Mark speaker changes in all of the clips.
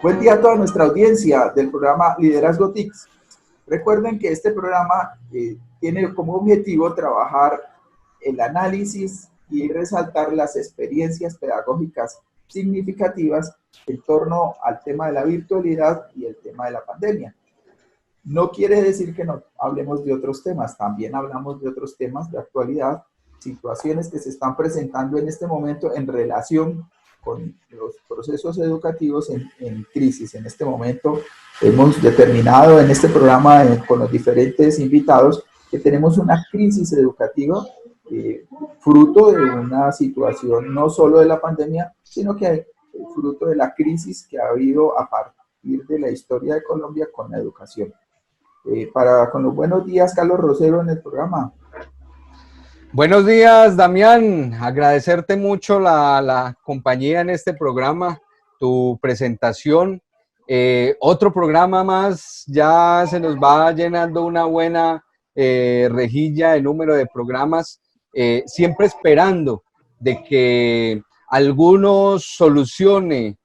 Speaker 1: Buen día a toda nuestra audiencia del programa Liderazgo TICS. Recuerden que este programa tiene como objetivo trabajar el análisis y resaltar las experiencias pedagógicas significativas en torno al tema de la virtualidad y el tema de la pandemia. No quiere decir que no hablemos de otros temas, también hablamos de otros temas de actualidad, situaciones que se están presentando en este momento en relación con los procesos educativos en crisis. En este momento hemos determinado en este programa con los diferentes invitados que tenemos una crisis educativa fruto de una situación no solo de la pandemia, sino que fruto de la crisis que ha habido a partir de la historia de Colombia con la educación. Con los buenos días, Carlos Rosero, en el programa.
Speaker 2: Buenos días, Damián. Agradecerte mucho la compañía en este programa, tu presentación. Otro programa más, ya se nos va llenando una buena rejilla de número de programas, siempre esperando de que alguno solucione,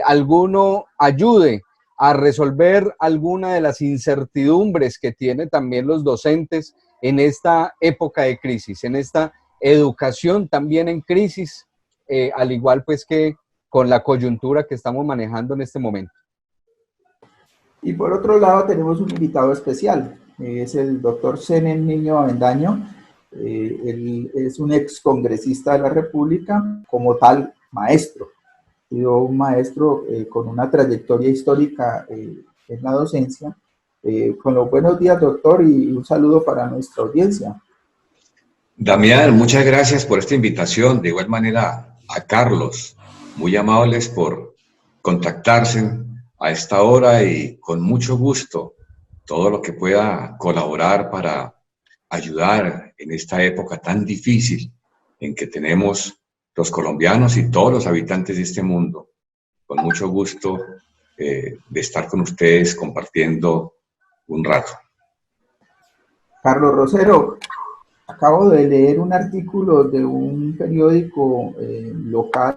Speaker 2: alguno ayude a resolver alguna de las incertidumbres que tienen también los docentes en esta época de crisis, en esta educación también en crisis, al igual pues que con la coyuntura que estamos manejando en este momento.
Speaker 1: Y por otro lado tenemos un invitado especial, es el doctor Zenén Niño Avendaño. Él es un ex congresista de la República, como tal maestro. Ha sido un maestro con una trayectoria histórica en la docencia. Con los buenos días, doctor, y un saludo para nuestra audiencia.
Speaker 3: Damián, muchas gracias por esta invitación. De igual manera a Carlos, muy amables por contactarse a esta hora y con mucho gusto todo lo que pueda colaborar para ayudar en esta época tan difícil en que tenemos los colombianos y todos los habitantes de este mundo. Con mucho gusto de estar con ustedes compartiendo un rato.
Speaker 1: Carlos Rosero, acabo de leer un artículo de un periódico local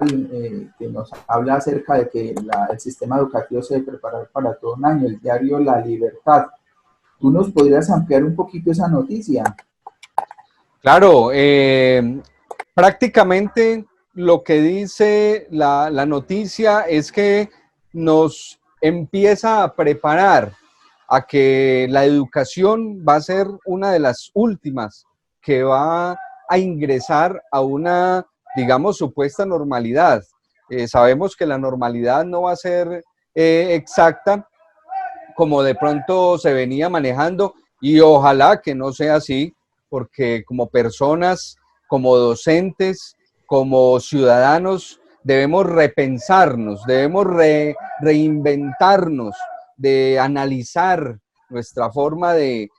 Speaker 1: que nos habla acerca de que el sistema educativo se debe preparar para todo un año, el diario La Libertad. ¿Tú nos podrías ampliar un poquito esa noticia?
Speaker 2: Claro, prácticamente lo que dice la noticia es que nos empieza a preparar a que la educación va a ser una de las últimas que va a ingresar a una, digamos, supuesta normalidad. Sabemos que la normalidad no va a ser exacta como de pronto se venía manejando y ojalá que no sea así, porque como personas, como docentes, como ciudadanos, debemos repensarnos, debemos reinventarnos, de analizar nuestra forma de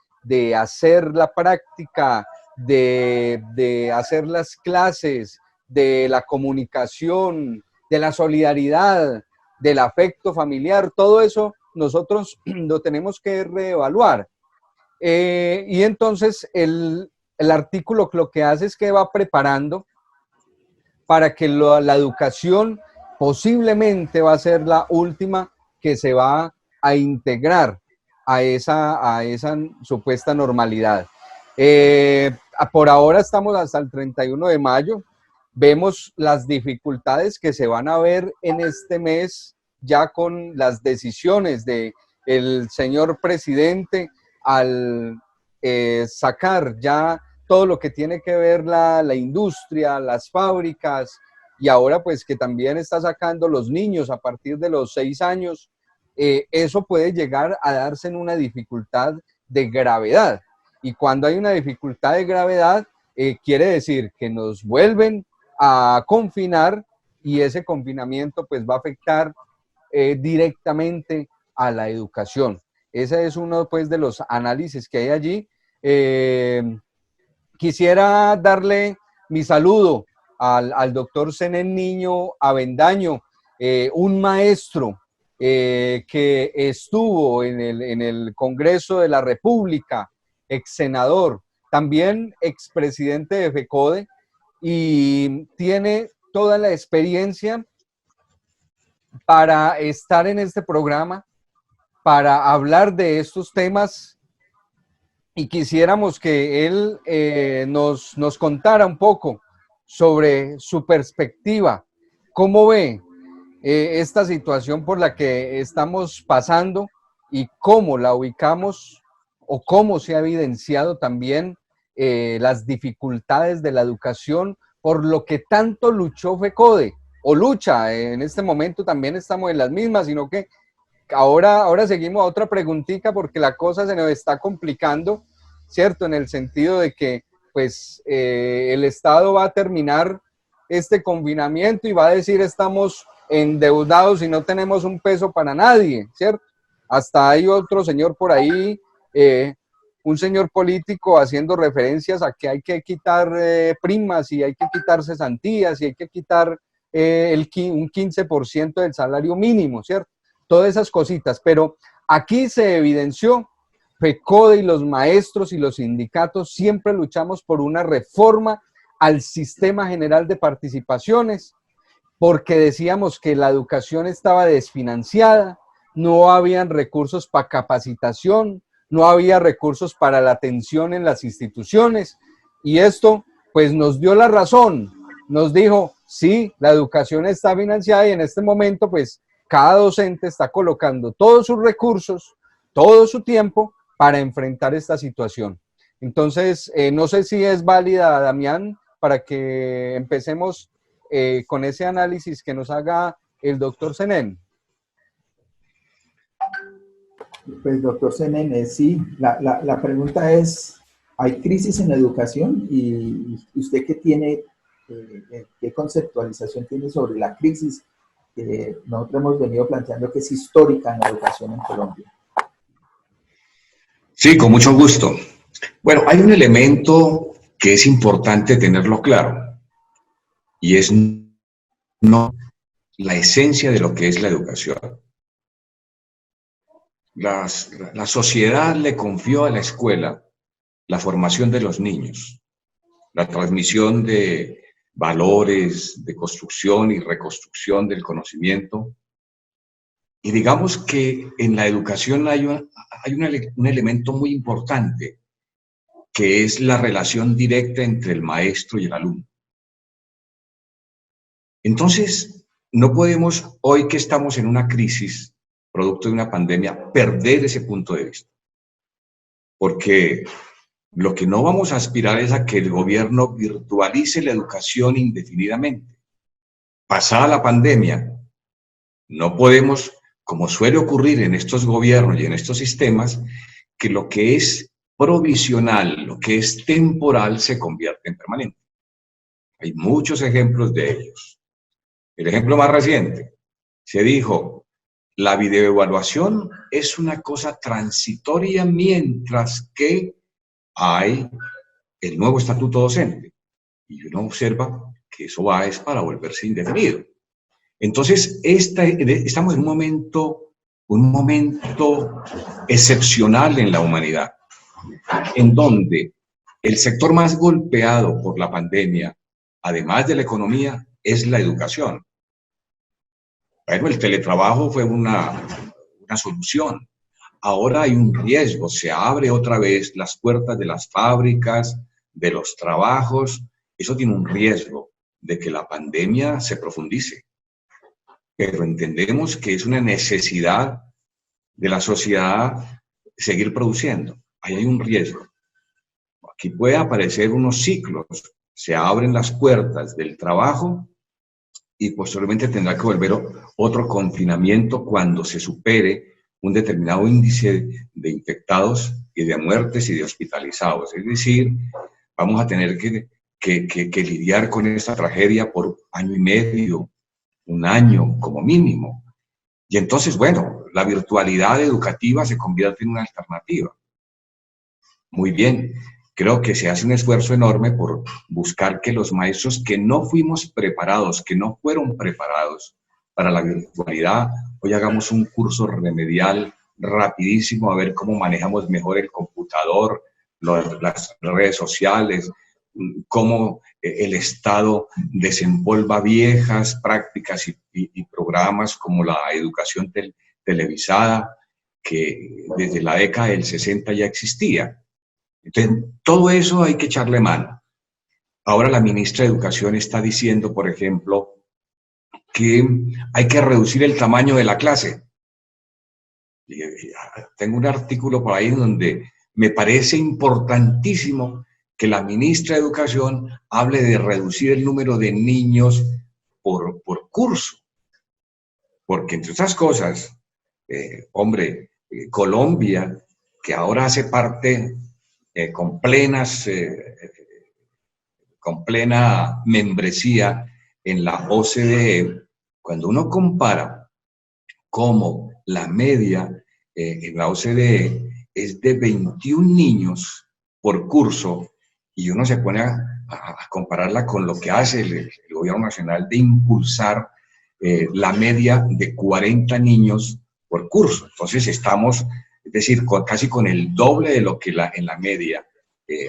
Speaker 2: hacer la práctica, de hacer las clases, de la comunicación, de la solidaridad, del afecto familiar. Todo eso nosotros lo tenemos que reevaluar. Y entonces el artículo lo que hace es que va preparando para que la educación posiblemente va a ser la última que se va a integrar a esa supuesta normalidad. Por ahora estamos hasta el 31 de mayo. Vemos las dificultades que se van a ver en este mes ya con las decisiones del señor presidente al sacar ya todo lo que tiene que ver la industria, las fábricas, y ahora pues que también está sacando los niños a partir de los 6 años, eso puede llegar a darse en una dificultad de gravedad. Y cuando hay una dificultad de gravedad, quiere decir que nos vuelven a confinar y ese confinamiento pues va a afectar directamente a la educación. Ese es uno pues de los análisis que hay allí. Quisiera darle mi saludo al doctor Zenén Niño Avendaño, un maestro que estuvo en el Congreso de la República, ex senador, también expresidente de FECODE, y tiene toda la experiencia para estar en este programa, para hablar de estos temas, y quisiéramos que él nos contara un poco sobre su perspectiva. ¿Cómo ve esta situación por la que estamos pasando y cómo la ubicamos o cómo se ha evidenciado también las dificultades de la educación por lo que tanto luchó FECODE o lucha? En este momento también estamos en las mismas, sino que ahora seguimos a otra preguntita porque la cosa se nos está complicando, ¿cierto? En el sentido de que pues el Estado va a terminar este confinamiento y va a decir estamos endeudados y no tenemos un peso para nadie, ¿cierto? Hasta hay otro señor por ahí, un señor político haciendo referencias a que hay que quitar primas y hay que quitar cesantías y hay que quitar un 15% del salario mínimo, ¿cierto? Todas esas cositas, pero aquí se evidenció, FECODE y los maestros y los sindicatos siempre luchamos por una reforma al sistema general de participaciones, porque decíamos que la educación estaba desfinanciada, no habían recursos para capacitación, no había recursos para la atención en las instituciones, y esto pues nos dio la razón, nos dijo, sí, la educación está financiada y en este momento pues cada docente está colocando todos sus recursos, todo su tiempo para enfrentar esta situación. Entonces, no sé si es válida, Damián, para que empecemos con ese análisis que nos haga el doctor Zenén.
Speaker 1: Pues, doctor Zenén, sí, la pregunta es, ¿hay crisis en la educación? ¿Y usted qué tiene, qué conceptualización tiene sobre la crisis que nosotros hemos venido planteando que es histórica en la educación en Colombia?
Speaker 3: Sí, con mucho gusto. Bueno, hay un elemento que es importante tenerlo claro y es no la esencia de lo que es la educación. La sociedad le confió a la escuela la formación de los niños, la transmisión de valores, de construcción y reconstrucción del conocimiento. Y digamos que en la educación hay un elemento muy importante, que es la relación directa entre el maestro y el alumno. Entonces, no podemos, hoy que estamos en una crisis, producto de una pandemia, perder ese punto de vista. Porque lo que no vamos a aspirar es a que el gobierno virtualice la educación indefinidamente. Pasada la pandemia, no podemos, como suele ocurrir en estos gobiernos y en estos sistemas, que lo que es provisional, lo que es temporal, se convierte en permanente. Hay muchos ejemplos de ellos. El ejemplo más reciente, se dijo, la videoevaluación es una cosa transitoria mientras que hay el nuevo estatuto docente. Y uno observa que eso es para volverse indefinido. Entonces, estamos en un momento excepcional en la humanidad, en donde el sector más golpeado por la pandemia, además de la economía, es la educación. Bueno, el teletrabajo fue una solución. Ahora hay un riesgo, se abre otra vez las puertas de las fábricas, de los trabajos. Eso tiene un riesgo de que la pandemia se profundice. Pero entendemos que es una necesidad de la sociedad seguir produciendo. Ahí hay un riesgo. Aquí puede aparecer unos ciclos. Se abren las puertas del trabajo y posteriormente tendrá que volver otro confinamiento cuando se supere un determinado índice de infectados y de muertes y de hospitalizados. Es decir, vamos a tener que lidiar con esta tragedia por año y medio, un año como mínimo. Y entonces, bueno, la virtualidad educativa se convierte en una alternativa. Muy bien, creo que se hace un esfuerzo enorme por buscar que los maestros que no fuimos preparados, que no fueron preparados para la virtualidad, hoy hagamos un curso remedial rapidísimo a ver cómo manejamos mejor el computador, las redes sociales, cómo el Estado desempolva viejas prácticas y programas como la educación televisada, que desde la década del 60 ya existía. Entonces, todo eso hay que echarle mano. Ahora la ministra de Educación está diciendo, por ejemplo, que hay que reducir el tamaño de la clase. Tengo un artículo por ahí donde me parece importantísimo que la ministra de Educación hable de reducir el número de niños por curso. Porque entre otras cosas, Colombia, que ahora hace parte con plena membresía en la OCDE, cuando uno compara cómo la media en la OCDE es de 21 niños por curso, y uno se pone a compararla con lo que hace el gobierno nacional de impulsar la media de 40 niños por curso. Entonces estamos, es decir, casi con el doble de lo que en la media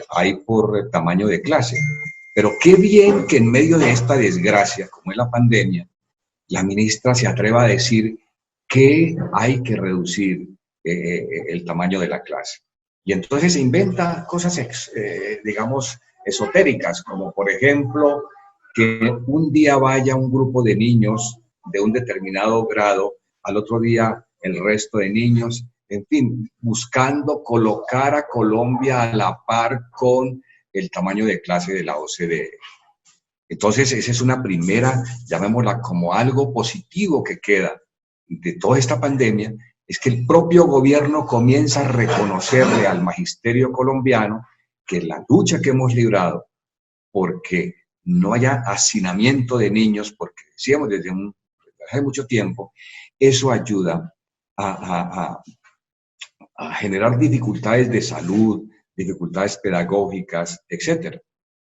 Speaker 3: hay por tamaño de clase. Pero qué bien que en medio de esta desgracia, como es la pandemia, la ministra se atreva a decir que hay que reducir el tamaño de la clase. Y entonces se inventa cosas, digamos, esotéricas, como por ejemplo, que un día vaya un grupo de niños de un determinado grado, al otro día el resto de niños, en fin, buscando colocar a Colombia a la par con el tamaño de clase de la OCDE. Entonces, esa es una primera, llamémosla como algo positivo que queda de toda esta pandemia, es que el propio gobierno comienza a reconocerle al magisterio colombiano que la lucha que hemos librado, porque no haya hacinamiento de niños, porque decíamos desde hace mucho tiempo, eso ayuda a generar dificultades de salud, dificultades pedagógicas, etc.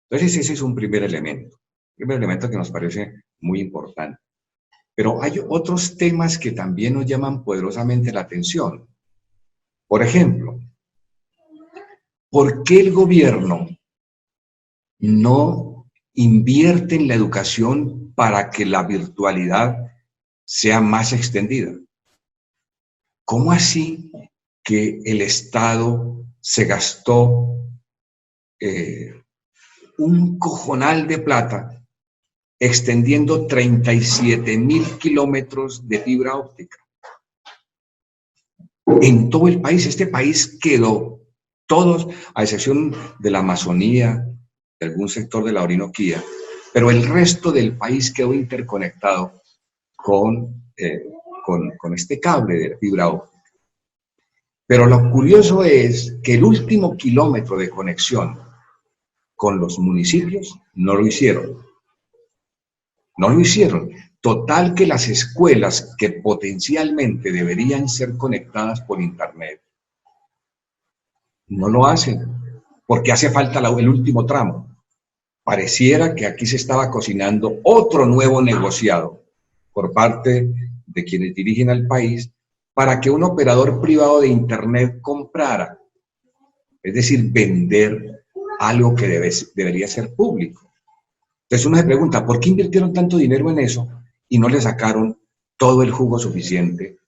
Speaker 3: Entonces, ese es un primer elemento que nos parece muy importante. Pero hay otros temas que también nos llaman poderosamente la atención. Por ejemplo, ¿por qué el gobierno no invierte en la educación para que la virtualidad sea más extendida? ¿Cómo así que el Estado se gastó un cojonal de plata extendiendo 37.000 kilómetros de fibra óptica en todo el país? Este país quedó, todos, a excepción de la Amazonía, de algún sector de la Orinoquía, pero el resto del país quedó interconectado con este cable de fibra óptica. Pero lo curioso es que el último kilómetro de conexión con los municipios no lo hicieron. No lo hicieron. Total que las escuelas que potencialmente deberían ser conectadas por internet no lo hacen, porque hace falta el último tramo. Pareciera que aquí se estaba cocinando otro nuevo negociado por parte de quienes dirigen al país para que un operador privado de internet comprara, es decir, vender algo que debería ser público. Entonces uno se pregunta, ¿por qué invirtieron tanto dinero en eso y no le sacaron todo el jugo suficiente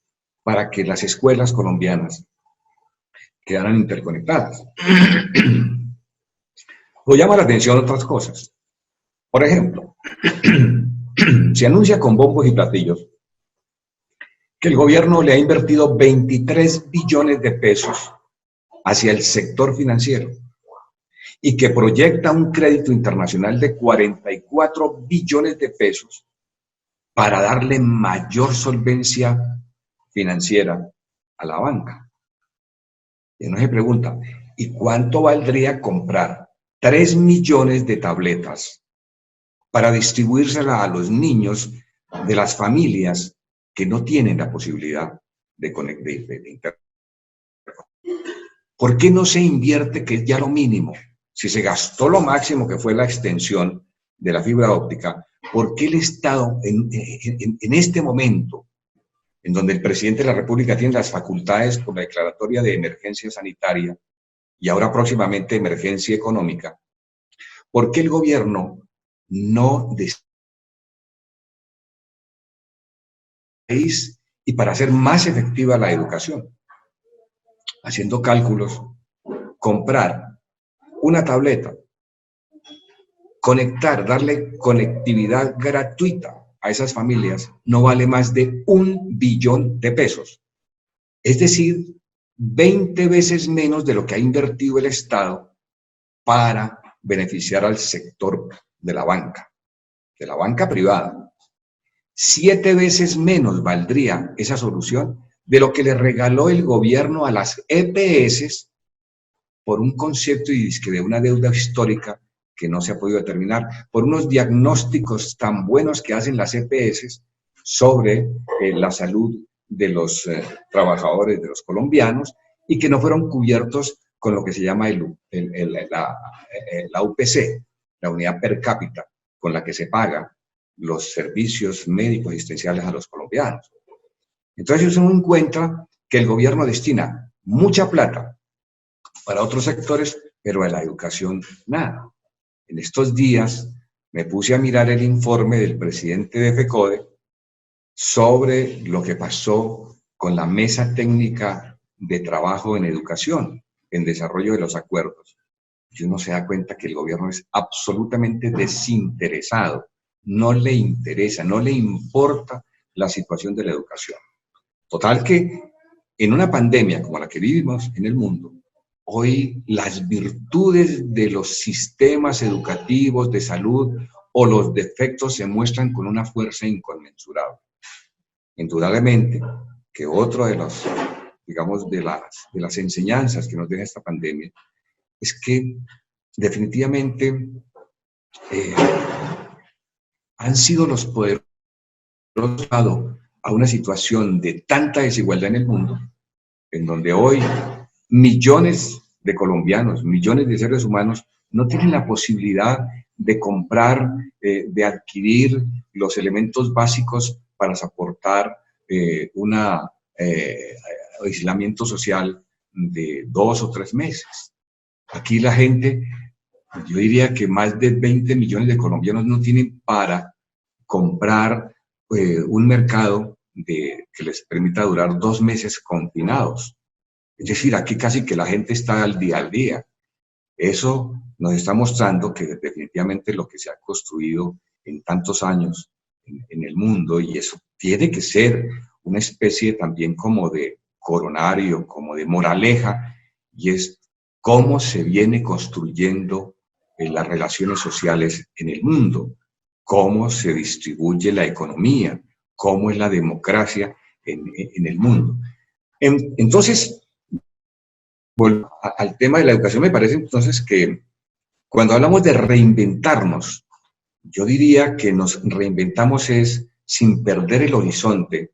Speaker 3: para que las escuelas colombianas quedaran interconectadas? Lo llama la atención otras cosas. Por ejemplo, se anuncia con bombos y platillos que el gobierno le ha invertido 23 billones de pesos hacia el sector financiero y que proyecta un crédito internacional de 44 billones de pesos para darle mayor solvencia financiera a la banca. Y uno se pregunta, ¿y cuánto valdría comprar 3 millones de tabletas para distribuírselas a los niños de las familias que no tienen la posibilidad de internet? ¿Por qué no se invierte, que es ya lo mínimo? Si se gastó lo máximo, que fue la extensión de la fibra óptica, ¿por qué el Estado, en este momento, en donde el presidente de la República tiene las facultades por la declaratoria de emergencia sanitaria y ahora próximamente emergencia económica, ¿Por qué el gobierno no país y para hacer más efectiva la educación? Haciendo cálculos, comprar una tableta, conectar, darle conectividad gratuita a esas familias, no vale más de 1 billón de pesos. Es decir, 20 veces menos de lo que ha invertido el Estado para beneficiar al sector de la banca privada. 7 veces menos valdría esa solución de lo que le regaló el gobierno a las EPS por un concepto y disque de una deuda histórica que no se ha podido determinar, por unos diagnósticos tan buenos que hacen las EPS sobre la salud de los trabajadores, de los colombianos, y que no fueron cubiertos con lo que se llama la UPC, la unidad per cápita, con la que se pagan los servicios médicos asistenciales a los colombianos. Entonces uno encuentra que el gobierno destina mucha plata para otros sectores, pero a la educación nada. En estos días me puse a mirar el informe del presidente de FECODE sobre lo que pasó con la mesa técnica de trabajo en educación, en desarrollo de los acuerdos. Y uno se da cuenta que el gobierno es absolutamente desinteresado, no le interesa, no le importa la situación de la educación. Total que en una pandemia como la que vivimos en el mundo, hoy las virtudes de los sistemas educativos de salud o los defectos se muestran con una fuerza inconmensurable. Indudablemente que otro de los, digamos, de las enseñanzas que nos deja esta pandemia es que definitivamente han sido los poderosos a una situación de tanta desigualdad en el mundo, en donde hoy millones de colombianos, millones de seres humanos no tienen la posibilidad de comprar, de adquirir los elementos básicos para soportar un aislamiento social de 2 o 3 meses. Aquí la gente, yo diría que más de 20 millones de colombianos no tienen para comprar un mercado que les permita durar 2 meses confinados. Es decir, aquí casi que la gente está al día. Eso nos está mostrando que definitivamente lo que se ha construido en tantos años en el mundo, y eso tiene que ser una especie también como de coronario, como de moraleja, y es cómo se viene construyendo las relaciones sociales en el mundo, cómo se distribuye la economía, cómo es la democracia en el mundo. Entonces, bueno, al tema de la educación, me parece entonces que cuando hablamos de reinventarnos, yo diría que nos reinventamos es sin perder el horizonte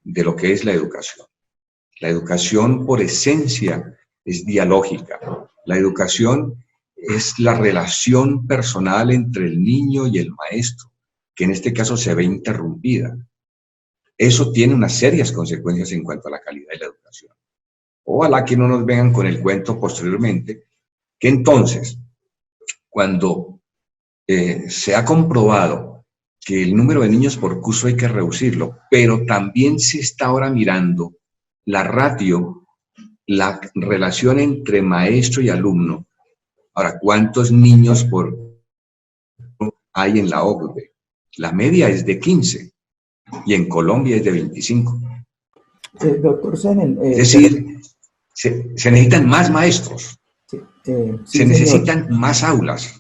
Speaker 3: de lo que es la educación. La educación por esencia es dialógica. La educación es la relación personal entre el niño y el maestro, que en este caso se ve interrumpida. Eso tiene unas serias consecuencias en cuanto a la calidad de la educación. Ojalá que no nos vengan con el cuento posteriormente, que entonces, cuando se ha comprobado que el número de niños por curso hay que reducirlo, pero también se está ahora mirando la ratio, la relación entre maestro y alumno. Ahora, ¿cuántos niños por hay en la OCDE? La media es de 15 y en Colombia es de 25.
Speaker 1: Doctor Senen,
Speaker 3: es decir, se necesitan más maestros,
Speaker 1: sí,
Speaker 3: se necesitan más aulas.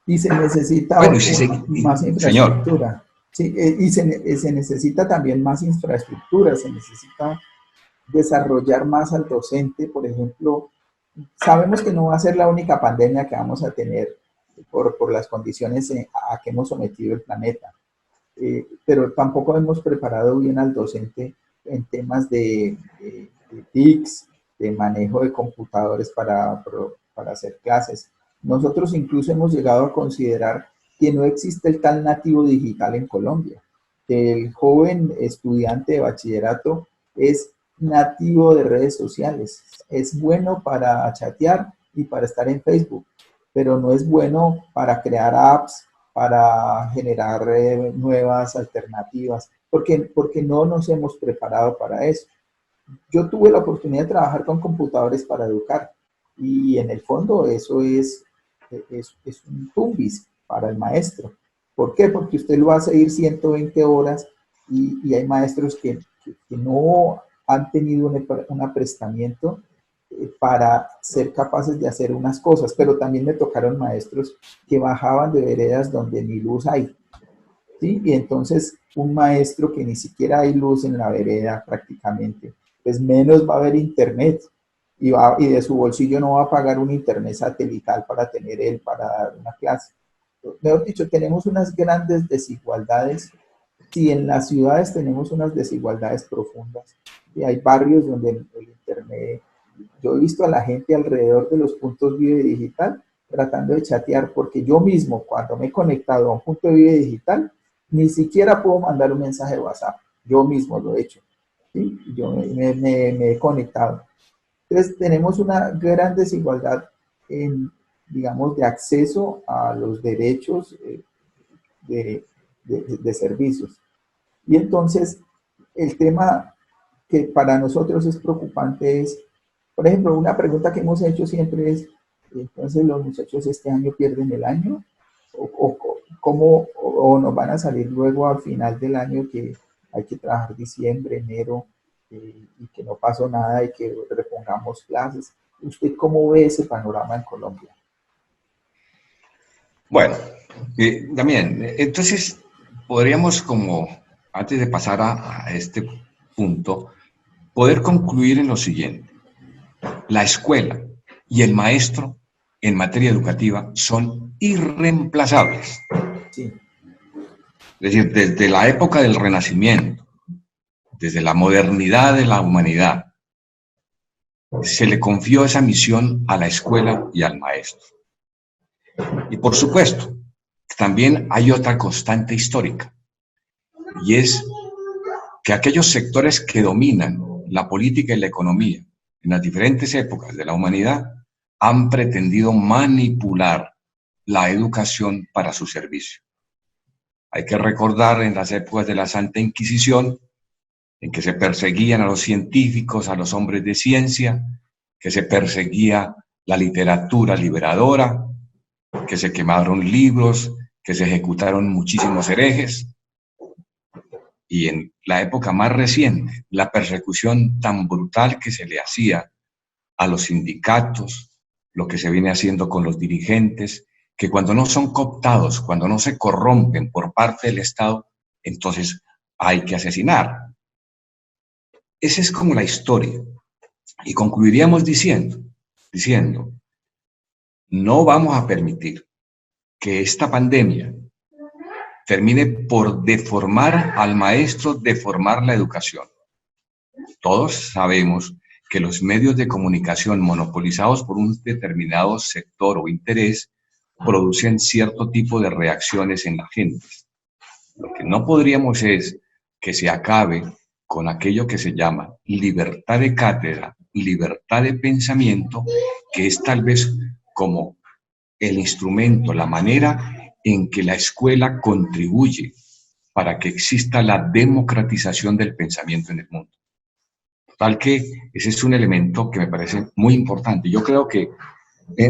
Speaker 1: Y se necesita más infraestructura. Sí, y se necesita también más infraestructura, se necesita desarrollar más al docente. Por ejemplo, sabemos que no va a ser la única pandemia que vamos a tener por las condiciones a que hemos sometido el planeta, pero tampoco hemos preparado bien al docente en temas de TICs, de manejo de computadores para hacer clases. Nosotros incluso hemos llegado a considerar que no existe el tal nativo digital en Colombia. El joven estudiante de bachillerato es nativo de redes sociales, es bueno para chatear y para estar en Facebook, pero no es bueno para crear apps, para generar nuevas alternativas, porque no nos hemos preparado para eso. Yo tuve la oportunidad de trabajar con computadores para educar y en el fondo eso es un tumbis para el maestro. ¿Por qué? Porque usted lo hace ir 120 horas y hay maestros que no han tenido un aprestamiento para ser capaces de hacer unas cosas, pero también me tocaron maestros que bajaban de veredas donde ni luz hay, ¿sí? Y entonces un maestro que ni siquiera hay luz en la vereda prácticamente, pues menos va a haber internet y de su bolsillo no va a pagar un internet satelital para tener él para dar una clase. Mejor dicho, tenemos unas grandes desigualdades. Si en las ciudades tenemos unas desigualdades profundas y hay barrios donde el internet, yo he visto a la gente alrededor de los puntos Vive Digital tratando de chatear, porque yo mismo cuando me he conectado a un punto de Vive Digital, ni siquiera puedo mandar un mensaje de WhatsApp. Yo mismo lo he hecho. ¿Sí? Yo me he conectado. Entonces tenemos una gran desigualdad en, digamos, de acceso a los derechos de servicios. Y entonces el tema que para nosotros es preocupante es, por ejemplo, una pregunta que hemos hecho siempre es, entonces los muchachos este año pierden el año o nos van a salir luego al final del año que hay que trabajar diciembre, enero y que no pasó nada y que repongamos clases. ¿Usted cómo ve ese panorama en Colombia?
Speaker 3: Bueno, Damián, entonces podríamos como, antes de pasar a este punto, poder concluir en lo siguiente. La escuela y el maestro en materia educativa son irreemplazables.
Speaker 1: Sí.
Speaker 3: Es decir, desde la época del Renacimiento, desde la modernidad de la humanidad, se le confió esa misión a la escuela y al maestro. Y por supuesto, también hay otra constante histórica, y es que aquellos sectores que dominan la política y la economía en las diferentes épocas de la humanidad han pretendido manipular la educación para su servicio. Hay que recordar en las épocas de la Santa Inquisición, en que se perseguían a los científicos, a los hombres de ciencia, que se perseguía la literatura liberadora, que se quemaron libros, que se ejecutaron muchísimos herejes. Y en la época más reciente, la persecución tan brutal que se le hacía a los sindicatos, lo que se viene haciendo con los dirigentes, que cuando no son cooptados, cuando no se corrompen por parte del Estado, entonces hay que asesinar. Esa es como la historia. Y concluiríamos diciendo, no vamos a permitir que esta pandemia termine por deformar al maestro, deformar la educación. Todos sabemos que los medios de comunicación monopolizados por un determinado sector o interés producen cierto tipo de reacciones en la gente. Lo que no podríamos es que se acabe con aquello que se llama libertad de cátedra, libertad de pensamiento, que es tal vez como el instrumento, la manera en que la escuela contribuye para que exista la democratización del pensamiento en el mundo. Tal que ese es un elemento que me parece muy importante. Yo creo que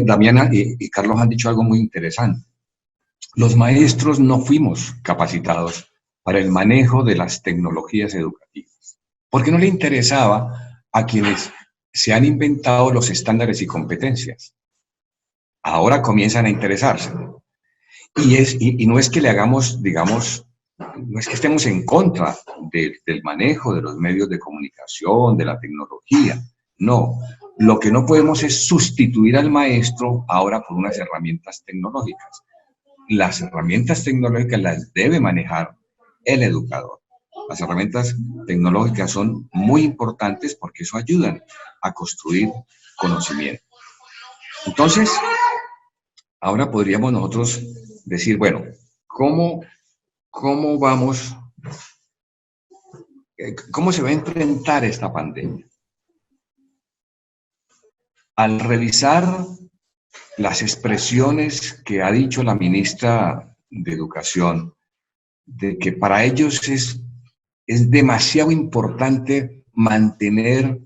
Speaker 3: Damiana y Carlos han dicho algo muy interesante. Los maestros no fuimos capacitados para el manejo de las tecnologías educativas, porque no le interesaba a quienes se han inventado los estándares y competencias. Ahora comienzan a interesarse. Y no es que le hagamos, digamos, no es que estemos en contra del manejo de los medios de comunicación, de la tecnología. No, lo que no podemos es sustituir al maestro ahora por unas herramientas tecnológicas. Las herramientas tecnológicas las debe manejar el educador. Las herramientas tecnológicas son muy importantes porque eso ayudan a construir conocimiento. Entonces, ahora podríamos nosotros decir, bueno, ¿cómo vamos, cómo se va a enfrentar esta pandemia? Al revisar las expresiones que ha dicho la ministra de Educación, de que para ellos es demasiado importante mantener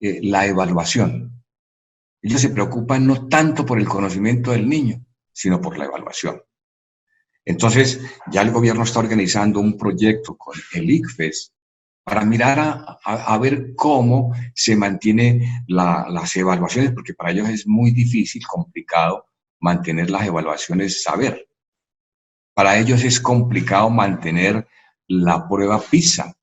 Speaker 3: la evaluación. Ellos se preocupan no tanto por el conocimiento del niño, sino por la evaluación. Entonces, ya el gobierno está organizando un proyecto con el ICFES para mirar a ver cómo se mantiene las evaluaciones, porque para ellos es muy difícil, complicado mantener las evaluaciones saber. Para ellos es complicado mantener la prueba PISA.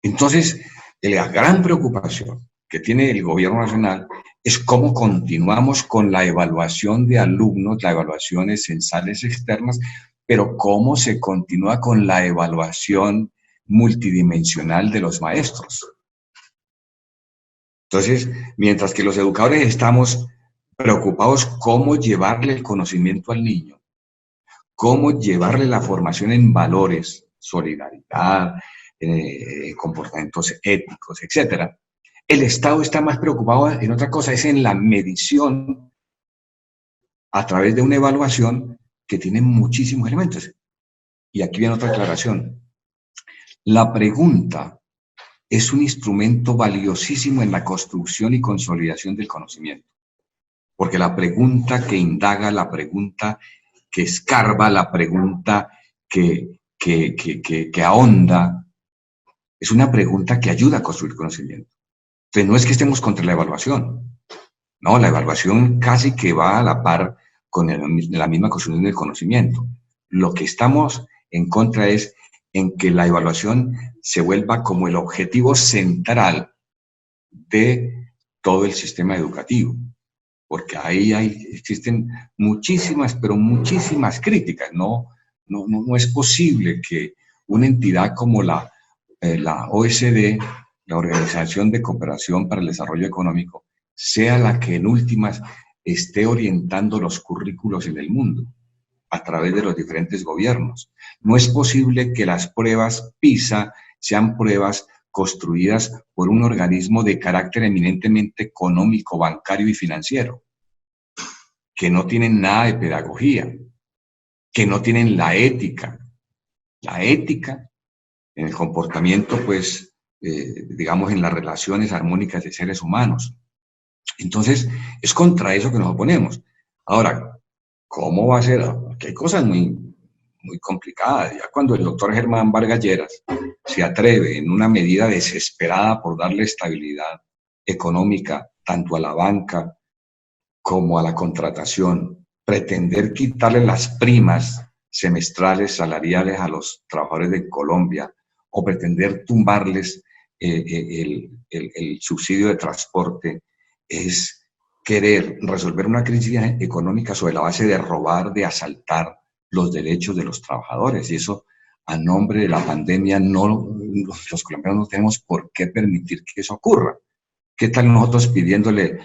Speaker 3: Entonces, la gran preocupación que tiene el gobierno nacional es cómo continuamos con la evaluación de alumnos, las evaluaciones censales externas, pero cómo se continúa con la evaluación multidimensional de los maestros. Entonces, mientras que los educadores estamos preocupados cómo llevarle el conocimiento al niño, cómo llevarle la formación en valores, solidaridad, comportamientos éticos, etcétera. El Estado está más preocupado en otra cosa, es en la medición a través de una evaluación que tiene muchísimos elementos. Y aquí viene otra aclaración. La pregunta es un instrumento valiosísimo en la construcción y consolidación del conocimiento. Porque la pregunta que indaga, la pregunta que escarba, la pregunta que ahonda, es una pregunta que ayuda a construir conocimiento. Entonces, no es que estemos contra la evaluación. No, la evaluación casi que va a la par con la misma construcción del conocimiento. Lo que estamos en contra es en que la evaluación se vuelva como el objetivo central de todo el sistema educativo. Porque ahí existen muchísimas, pero muchísimas críticas. No es posible que una entidad como la OECD, la Organización de Cooperación para el Desarrollo Económico, sea la que en últimas esté orientando los currículos en el mundo a través de los diferentes gobiernos. No es posible que las pruebas PISA sean pruebas construidas por un organismo de carácter eminentemente económico, bancario y financiero, que no tienen nada de pedagogía, que no tienen la ética en el comportamiento, pues, digamos, en las relaciones armónicas de seres humanos. Entonces, es contra eso que nos oponemos. Ahora, ¿cómo va a ser? Porque hay cosas muy complicadas. Ya cuando el doctor Germán Vargas Lleras se atreve en una medida desesperada por darle estabilidad económica tanto a la banca como a la contratación, pretender quitarle las primas semestrales salariales a los trabajadores de Colombia o pretender tumbarles el subsidio de transporte, es querer resolver una crisis económica sobre la base de robar, de asaltar los derechos de los trabajadores. Y eso, a nombre de la pandemia, los colombianos no tenemos por qué permitir que eso ocurra. ¿Qué tal nosotros pidiéndole,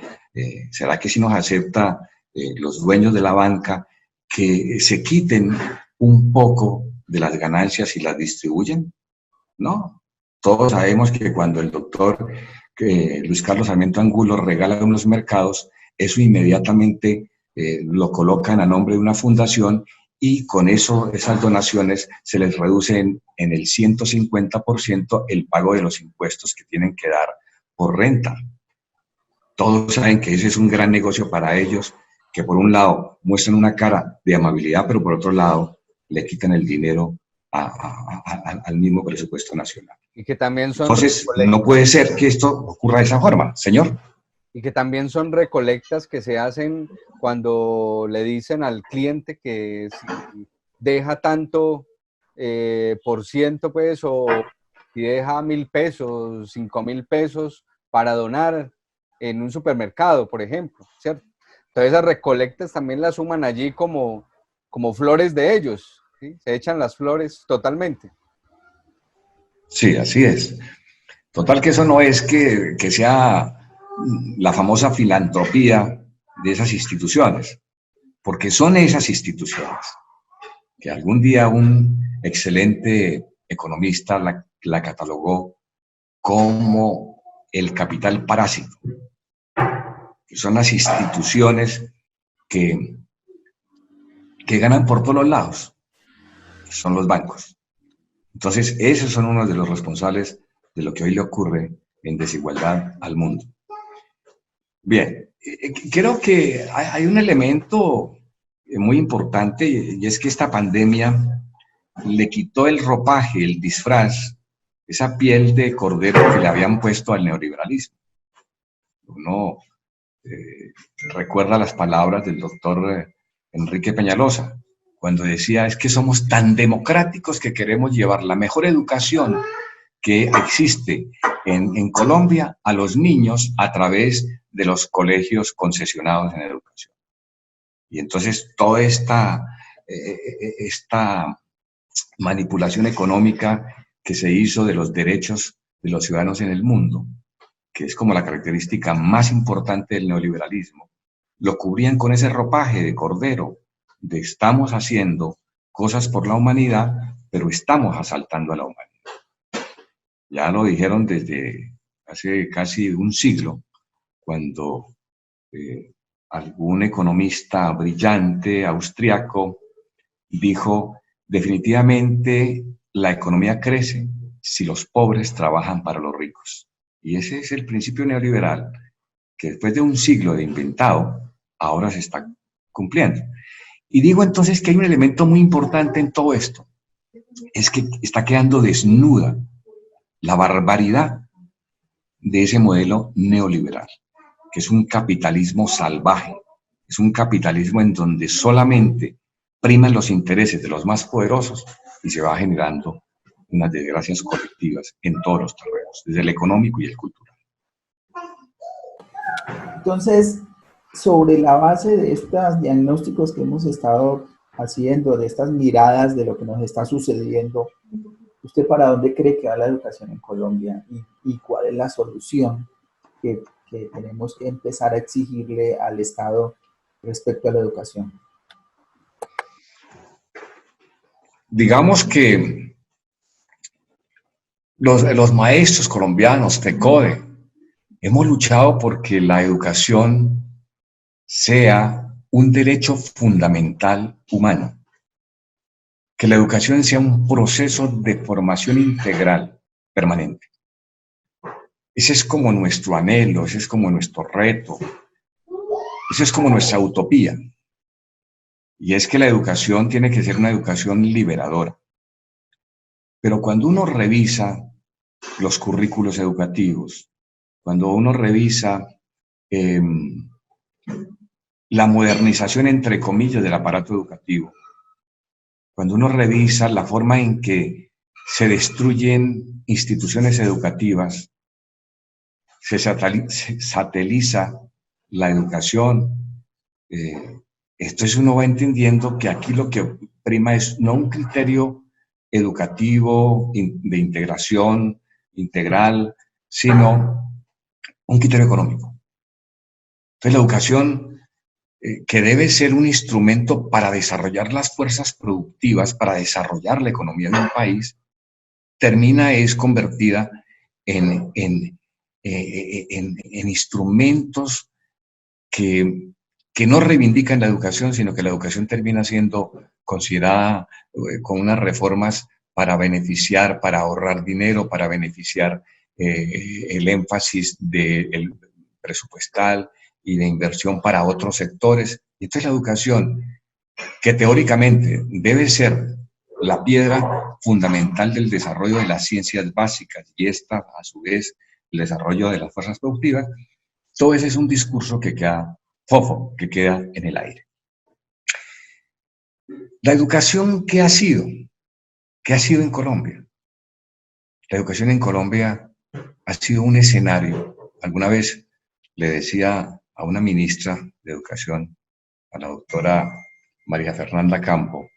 Speaker 3: será que si nos acepta los dueños de la banca, que se quiten un poco de las ganancias y las distribuyen? No. Todos sabemos que cuando el doctor Luis Carlos Sarmiento Angulo regala unos mercados, eso inmediatamente lo colocan a nombre de una fundación y con eso, esas donaciones se les reducen en el 150% el pago de los impuestos que tienen que dar por renta. Todos saben que ese es un gran negocio para ellos, que por un lado muestran una cara de amabilidad, pero por otro lado le quitan el dinero al mismo presupuesto nacional.
Speaker 2: Y que también son
Speaker 3: Entonces, no puede ser que esto ocurra de esa forma, señor.
Speaker 2: Y que también son recolectas que se hacen cuando le dicen al cliente que si deja tanto por ciento, pues, o si deja 1.000 pesos, 5.000 pesos para donar en un supermercado, por ejemplo, ¿cierto? Entonces esas recolectas también las suman allí como flores de ellos, ¿sí? Se echan las flores totalmente.
Speaker 3: Sí, así es. Total que eso no es que sea la famosa filantropía de esas instituciones, porque son esas instituciones que algún día un excelente economista la catalogó como el capital parásito, que son las instituciones que ganan por todos los lados, son los bancos. Entonces, esos son uno de los responsables de lo que hoy le ocurre en desigualdad al mundo. Bien, creo que hay un elemento muy importante, y es que esta pandemia le quitó el ropaje, el disfraz, esa piel de cordero que le habían puesto al neoliberalismo. Uno recuerda las palabras del doctor Enrique Peñalosa, cuando decía, es que somos tan democráticos que queremos llevar la mejor educación que existe en Colombia a los niños a través de los colegios concesionados en educación. Y entonces toda esta manipulación económica que se hizo de los derechos de los ciudadanos en el mundo, que es como la característica más importante del neoliberalismo, lo cubrían con ese ropaje de cordero, de estamos haciendo cosas por la humanidad, pero estamos asaltando a la humanidad. Ya lo dijeron desde hace casi un siglo, cuando algún economista brillante austriaco dijo, definitivamente la economía crece si los pobres trabajan para los ricos. Y ese es el principio neoliberal que después de un siglo de inventado, ahora se está cumpliendo. Y digo entonces que hay un elemento muy importante en todo esto, es que está quedando desnuda la barbaridad de ese modelo neoliberal, que es un capitalismo salvaje, es un capitalismo en donde solamente priman los intereses de los más poderosos y se va generando unas desgracias colectivas en todos los terrenos, desde el económico y el cultural.
Speaker 1: Entonces, sobre la base de estos diagnósticos que hemos estado haciendo, de estas miradas de lo que nos está sucediendo, ¿usted para dónde cree que va la educación en Colombia y cuál es la solución que tenemos que empezar a exigirle al Estado respecto a la educación?
Speaker 3: Digamos que los maestros colombianos, FECODE, hemos luchado porque la educación sea un derecho fundamental humano, que la educación sea un proceso de formación integral permanente. Ese es como nuestro anhelo, ese es como nuestro reto, ese es como nuestra utopía. Y es que la educación tiene que ser una educación liberadora. Pero cuando uno revisa los currículos educativos, cuando uno revisa la modernización, entre comillas, del aparato educativo, cuando uno revisa la forma en que se destruyen instituciones educativas, se sateliza la educación, entonces uno va entendiendo que aquí lo que prima es no un criterio educativo de integración integral, sino un criterio económico. Entonces la educación, que debe ser un instrumento para desarrollar las fuerzas productivas, para desarrollar la economía de un país, termina es convertida en instrumentos que no reivindican la educación, sino que la educación termina siendo considerada con unas reformas para beneficiar, para ahorrar dinero, para beneficiar el énfasis del presupuestal y de inversión para otros sectores. Y entonces la educación, que teóricamente debe ser la piedra fundamental del desarrollo de las ciencias básicas y esta, a su vez, el desarrollo de las fuerzas productivas, todo ese es un discurso que queda fofo, que queda en el aire. La educación, ¿qué ha sido? ¿Qué ha sido en Colombia? La educación en Colombia ha sido un escenario. Alguna vez le decía a una ministra de Educación, a la doctora María Fernanda Campo,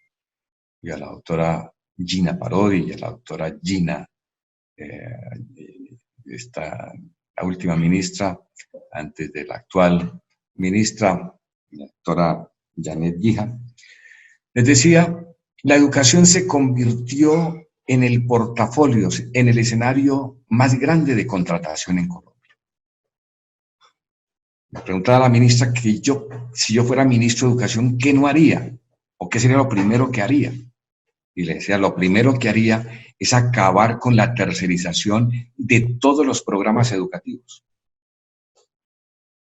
Speaker 3: y a la doctora Gina Parodi, y a la doctora Gina, la última ministra, antes de la actual ministra, la doctora Janet Guija, les decía, la educación se convirtió en el portafolio, en el escenario más grande de contratación en Colombia. Me preguntaba la ministra que si yo fuera ministro de Educación, ¿qué no haría? ¿O qué sería lo primero que haría? Y le decía, lo primero que haría es acabar con la tercerización de todos los programas educativos.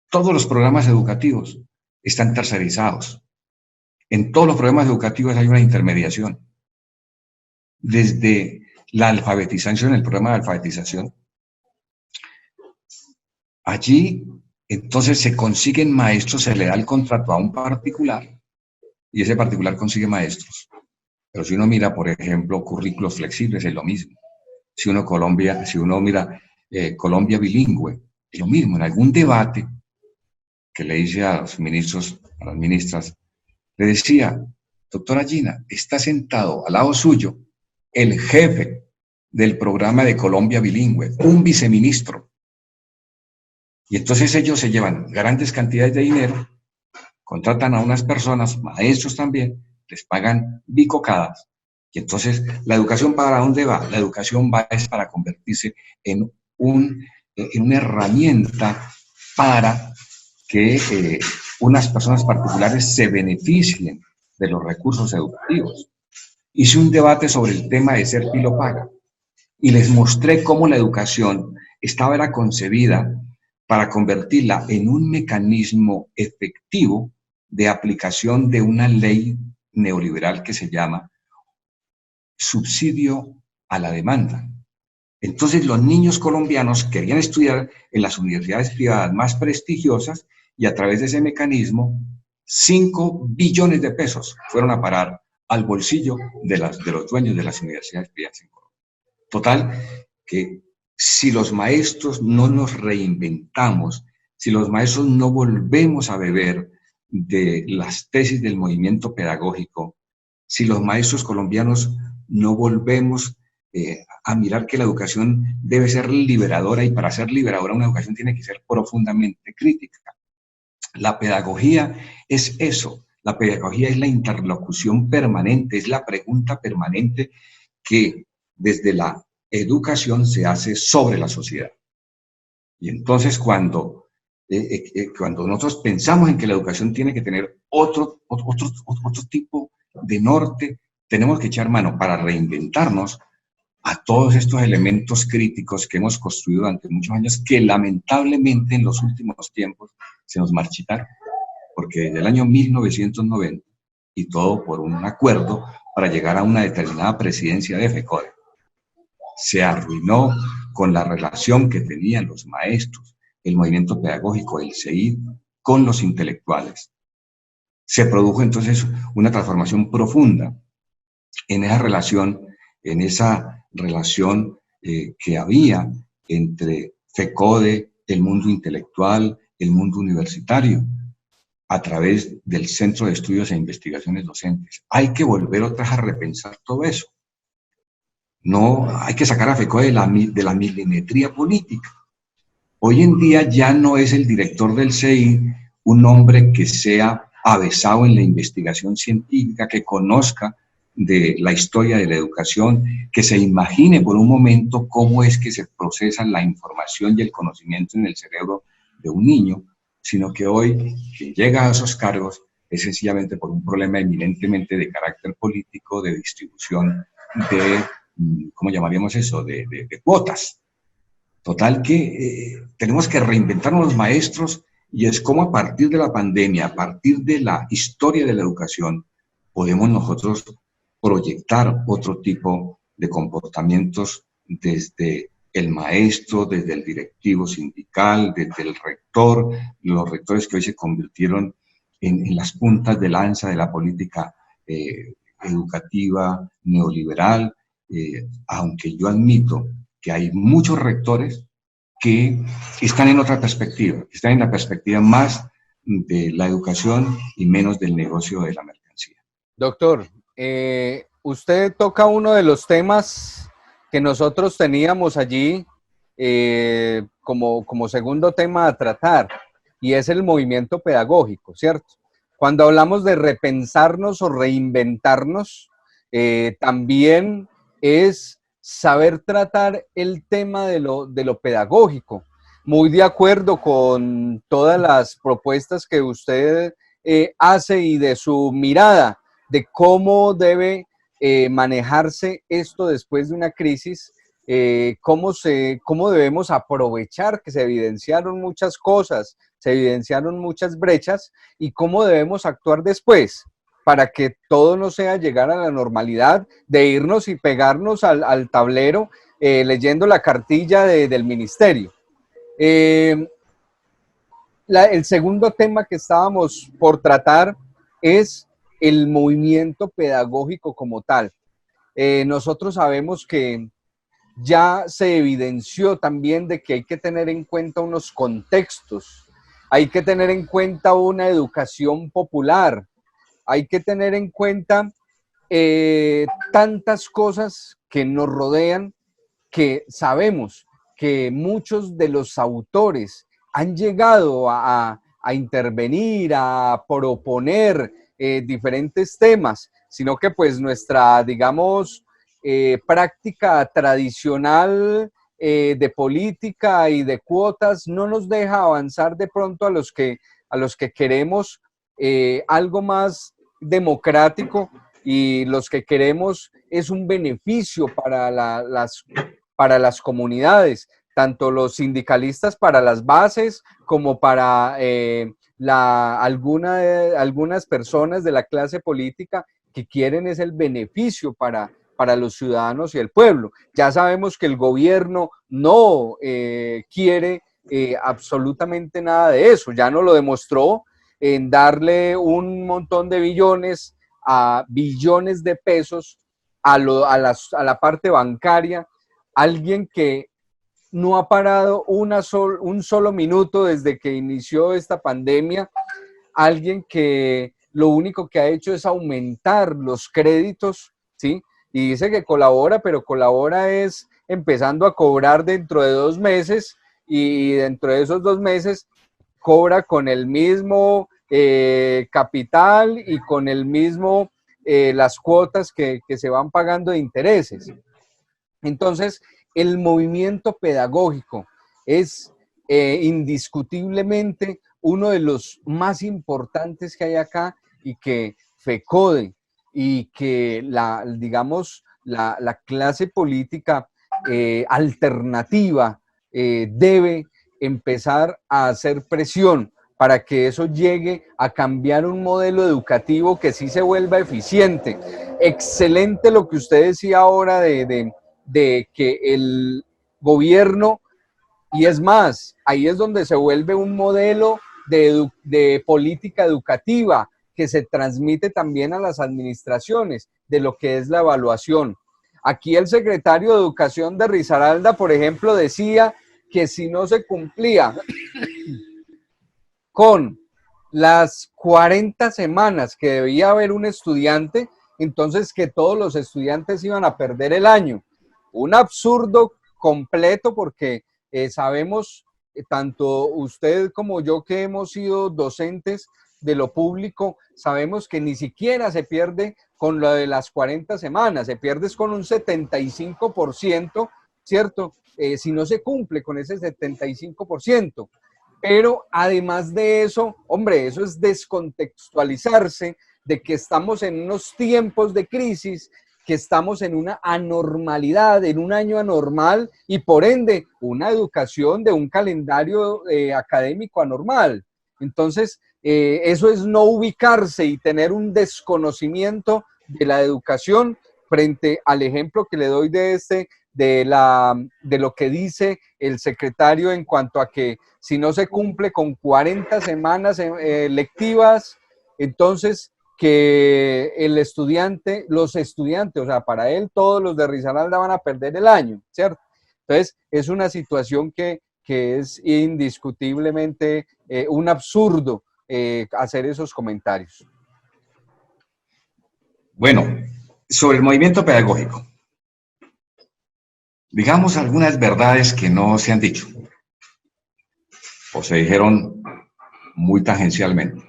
Speaker 3: Todos los programas educativos están tercerizados. En todos los programas educativos hay una intermediación. Desde la alfabetización, el programa de alfabetización, allí entonces se consiguen maestros, se le da el contrato a un particular y ese particular consigue maestros. Pero si uno mira, por ejemplo, currículos flexibles, es lo mismo. Si uno mira Colombia bilingüe, es lo mismo. En algún debate que le hice a los ministros, a las ministras, le decía, doctora Gina, está sentado al lado suyo el jefe del programa de Colombia bilingüe, un viceministro. Y entonces ellos se llevan grandes cantidades de dinero, contratan a unas personas, maestros también, les pagan bicocadas. Y entonces, ¿la educación para dónde va? La educación va es para convertirse en una herramienta para que unas personas particulares se beneficien de los recursos educativos. Hice un debate sobre el tema de ser pilo paga y les mostré cómo la educación era concebida para convertirla en un mecanismo efectivo de aplicación de una ley neoliberal que se llama subsidio a la demanda. Entonces los niños colombianos querían estudiar en las universidades privadas más prestigiosas y a través de ese mecanismo 5 billones de pesos fueron a parar al bolsillo de los dueños de las universidades privadas en Colombia. Total, que si los maestros no nos reinventamos, si los maestros no volvemos a beber de las tesis del movimiento pedagógico, si los maestros colombianos no volvemos a mirar que la educación debe ser liberadora y para ser liberadora una educación tiene que ser profundamente crítica. La pedagogía es eso, la pedagogía es la interlocución permanente, es la pregunta permanente que desde la educación se hace sobre la sociedad. Y entonces cuando nosotros pensamos en que la educación tiene que tener otro tipo de norte, tenemos que echar mano para reinventarnos a todos estos elementos críticos que hemos construido durante muchos años, que lamentablemente en los últimos tiempos se nos marchitaron, porque desde el año 1990, y todo por un acuerdo para llegar a una determinada presidencia de FECODE, se arruinó con la relación que tenían los maestros, el movimiento pedagógico, el CEID, con los intelectuales. Se produjo entonces una transformación profunda en esa relación que había entre FECODE, el mundo intelectual, el mundo universitario, a través del Centro de Estudios e Investigaciones Docentes. Hay que volver otra vez a repensar todo eso. No, hay que sacar a FECODE de la milimetría política. Hoy en día ya no es el director del CEID un hombre que sea avesado en la investigación científica, que conozca de la historia de la educación, que se imagine por un momento cómo es que se procesa la información y el conocimiento en el cerebro de un niño, sino que hoy quien llega a esos cargos es sencillamente por un problema eminentemente de carácter político, de distribución de, ¿cómo llamaríamos eso?, de cuotas. Total que tenemos que reinventarnos los maestros y es como a partir de la pandemia, a partir de la historia de la educación, podemos nosotros proyectar otro tipo de comportamientos desde el maestro, desde el directivo sindical, desde el rector, los rectores que hoy se convirtieron en las puntas de lanza de la política educativa neoliberal, aunque yo admito que hay muchos rectores que están en otra perspectiva, están en la perspectiva más de la educación y menos del negocio de la mercancía.
Speaker 2: Doctor, usted toca uno de los temas que nosotros teníamos allí como segundo tema a tratar, y es el movimiento pedagógico, ¿cierto? Cuando hablamos de repensarnos o reinventarnos, también es saber tratar el tema de lo pedagógico, muy de acuerdo con todas las propuestas que usted hace y de su mirada de cómo debe manejarse esto después de una crisis, cómo debemos aprovechar que se evidenciaron muchas cosas, se evidenciaron muchas brechas y cómo debemos actuar después para que todo no sea llegar a la normalidad de irnos y pegarnos al tablero leyendo la cartilla del ministerio. Eh, el segundo tema que estábamos por tratar es el movimiento pedagógico como tal. Nosotros sabemos que ya se evidenció también de que hay que tener en cuenta unos contextos, hay que tener en cuenta una educación popular, hay que tener en cuenta tantas cosas que nos rodean, que sabemos que muchos de los autores han llegado a intervenir, a proponer diferentes temas, sino que pues nuestra, digamos, práctica tradicional de política y de cuotas no nos deja avanzar de pronto a los que queremos algo más democrático y los que queremos es un beneficio para las comunidades, tanto los sindicalistas para las bases como para algunas personas de la clase política que quieren es el beneficio para los ciudadanos y el pueblo. Ya sabemos que el gobierno no quiere absolutamente nada de eso, ya no lo demostró en darle un montón de billones a billones de pesos a la parte bancaria, alguien que no ha parado un solo minuto desde que inició esta pandemia, alguien que lo único que ha hecho es aumentar los créditos, ¿sí? Y dice que colabora, pero colabora es empezando a cobrar dentro de 2 meses y dentro de esos 2 meses cobra con el mismo capital y con el mismo, las cuotas que se van pagando de intereses. Entonces, el movimiento pedagógico es indiscutiblemente uno de los más importantes que hay acá y que FECODE y que digamos, la clase política alternativa debe empezar a hacer presión para que eso llegue a cambiar un modelo educativo que sí se vuelva eficiente. Excelente lo que usted decía ahora de que el gobierno, y es más, ahí es donde se vuelve un modelo de política educativa que se transmite también a las administraciones de lo que es la evaluación. Aquí el secretario de Educación de Risaralda, por ejemplo, decía que si no se cumplía con las 40 semanas que debía haber un estudiante, entonces que todos los estudiantes iban a perder el año. Un absurdo completo porque sabemos, tanto usted como yo que hemos sido docentes de lo público, sabemos que ni siquiera se pierde con lo de las 40 semanas, se pierde con un 75%, ¿cierto? Si no se cumple con ese 75%. Pero además de eso, hombre, eso es descontextualizarse de que estamos en unos tiempos de crisis, que estamos en una anormalidad, en un año anormal y por ende una educación de un calendario académico anormal. Entonces, eso es no ubicarse y tener un desconocimiento de la educación frente al ejemplo que le doy de lo que dice el secretario en cuanto a que si no se cumple con 40 semanas lectivas, entonces que el estudiante, los estudiantes, o sea, para él todos los de Risaralda van a perder el año, ¿cierto? Entonces, es una situación que es indiscutiblemente un absurdo hacer esos comentarios.
Speaker 3: Bueno, sobre el movimiento pedagógico, digamos algunas verdades que no se han dicho o se dijeron muy tangencialmente.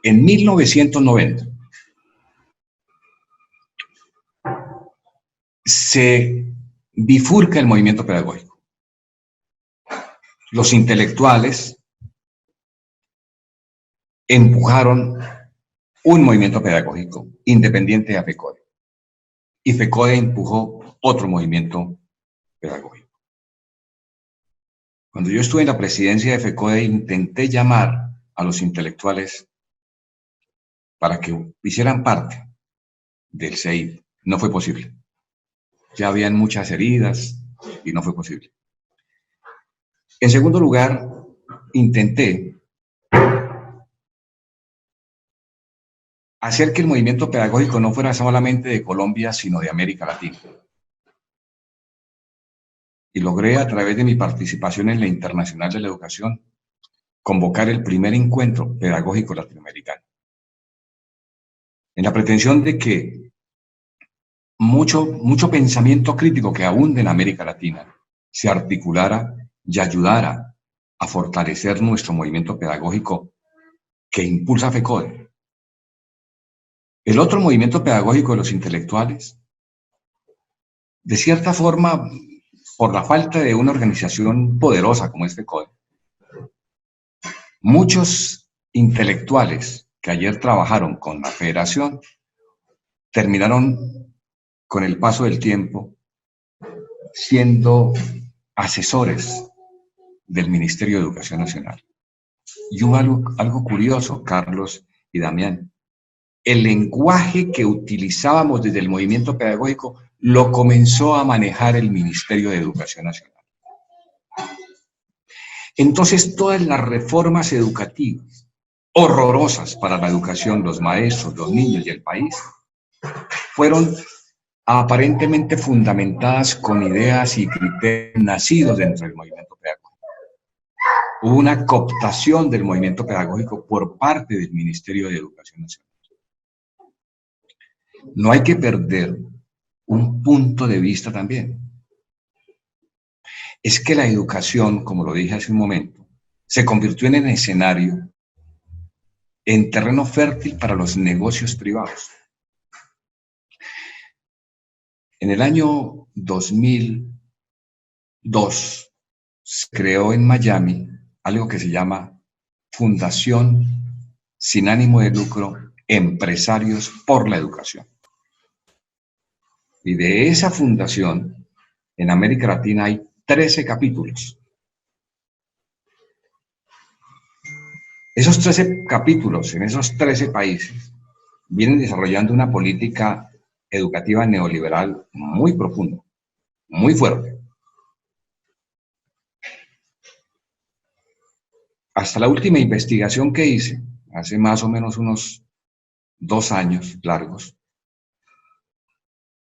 Speaker 3: En 1990 se bifurca el movimiento pedagógico. los intelectuales empujaron un movimiento pedagógico independiente de FECODE. Y FECODE empujó otro movimiento pedagógico. Cuando yo estuve en la presidencia de FECODE, intenté llamar a los intelectuales para que hicieran parte del CEIP. No fue posible. Ya habían muchas heridas y no fue posible. En segundo lugar, intenté hacer que el movimiento pedagógico no fuera solamente de Colombia, sino de América Latina. Y logré, a través de mi participación en la Internacional de la Educación, convocar el primer encuentro pedagógico latinoamericano. En la pretensión de que mucho pensamiento crítico que abunde en América Latina se articulara y ayudara a fortalecer nuestro movimiento pedagógico que impulsa FECODE. El otro movimiento pedagógico de los intelectuales, de cierta forma, por la falta de una organización poderosa como es FECODE, muchos intelectuales que ayer trabajaron con la federación terminaron con el paso del tiempo siendo asesores del Ministerio de Educación Nacional. Y hubo algo curioso, Carlos y Damián. El lenguaje que utilizábamos desde el movimiento pedagógico lo comenzó a manejar el Ministerio de Educación Nacional. Entonces, todas las reformas educativas horrorosas para la educación, los maestros, los niños y el país, fueron aparentemente fundamentadas con ideas y criterios nacidos dentro del movimiento pedagógico. Hubo una cooptación del movimiento pedagógico por parte del Ministerio de Educación Nacional. No hay que perder un punto de vista también. Es que la educación, como lo dije hace un momento, se convirtió en el escenario, en terreno fértil para los negocios privados. En el año 2002 se creó en Miami algo que se llama Fundación sin ánimo de lucro, Empresarios por la Educación. Y de esa fundación, en América Latina hay 13 capítulos. Esos 13 capítulos, en esos 13 países, vienen desarrollando una política educativa neoliberal muy profunda, muy fuerte. Hasta la última investigación que hice, hace más o menos unos 2 años largos,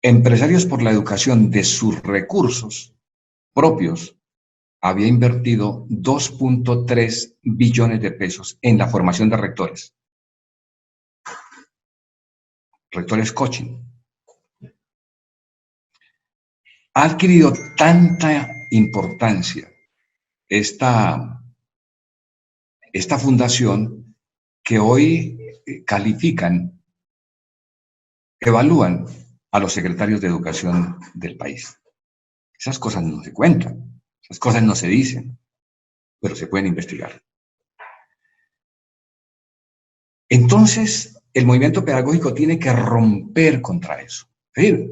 Speaker 3: Empresarios por la Educación, de sus recursos propios, había invertido 2.3 billones de pesos en la formación de rectores. Rectores coaching. Ha adquirido tanta importancia esta fundación que hoy evalúan a los secretarios de educación del país. Esas cosas no se cuentan, esas cosas no se dicen, pero se pueden investigar. Entonces, el movimiento pedagógico tiene que romper contra eso. Es decir,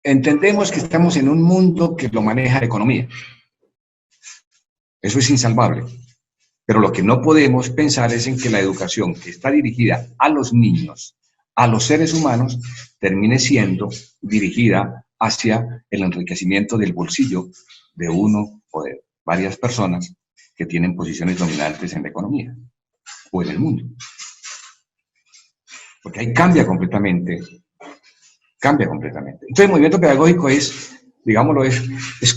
Speaker 3: entendemos que estamos en un mundo que lo maneja la economía. Eso es insalvable. Pero lo que no podemos pensar es en que la educación que está dirigida a los niños, a los seres humanos, termine siendo dirigida hacia el enriquecimiento del bolsillo de uno o de varias personas que tienen posiciones dominantes en la economía o en el mundo. Porque ahí cambia completamente. Entonces el movimiento pedagógico es, digámoslo, es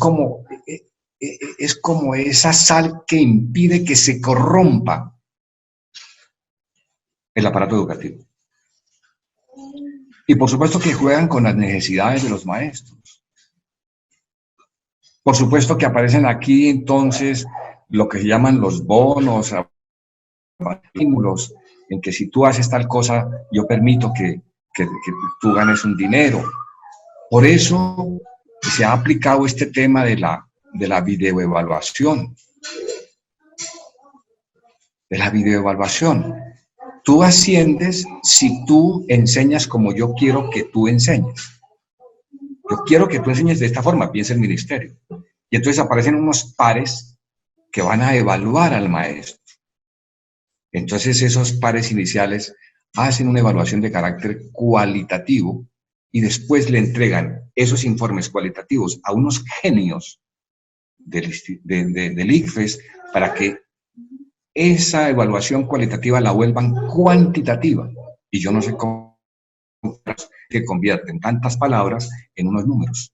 Speaker 3: como esa sal que impide que se corrompa el aparato educativo. Y por supuesto que juegan con las necesidades de los maestros. Por supuesto que aparecen aquí entonces lo que se llaman los bonos, estímulos, en que si tú haces tal cosa, yo permito que tú ganes un dinero. Por eso se ha aplicado este tema de la videoevaluación. de la videoevaluación. Tú asciendes si tú enseñas como yo quiero que tú enseñes. Yo quiero que tú enseñes de esta forma, piensa el ministerio. Y entonces aparecen unos pares que van a evaluar al maestro. Entonces esos pares iniciales hacen una evaluación de carácter cualitativo y después le entregan esos informes cualitativos a unos genios del ICFES para que esa evaluación cualitativa la vuelvan cuantitativa. Y yo no sé cómo que convierten tantas palabras en unos números.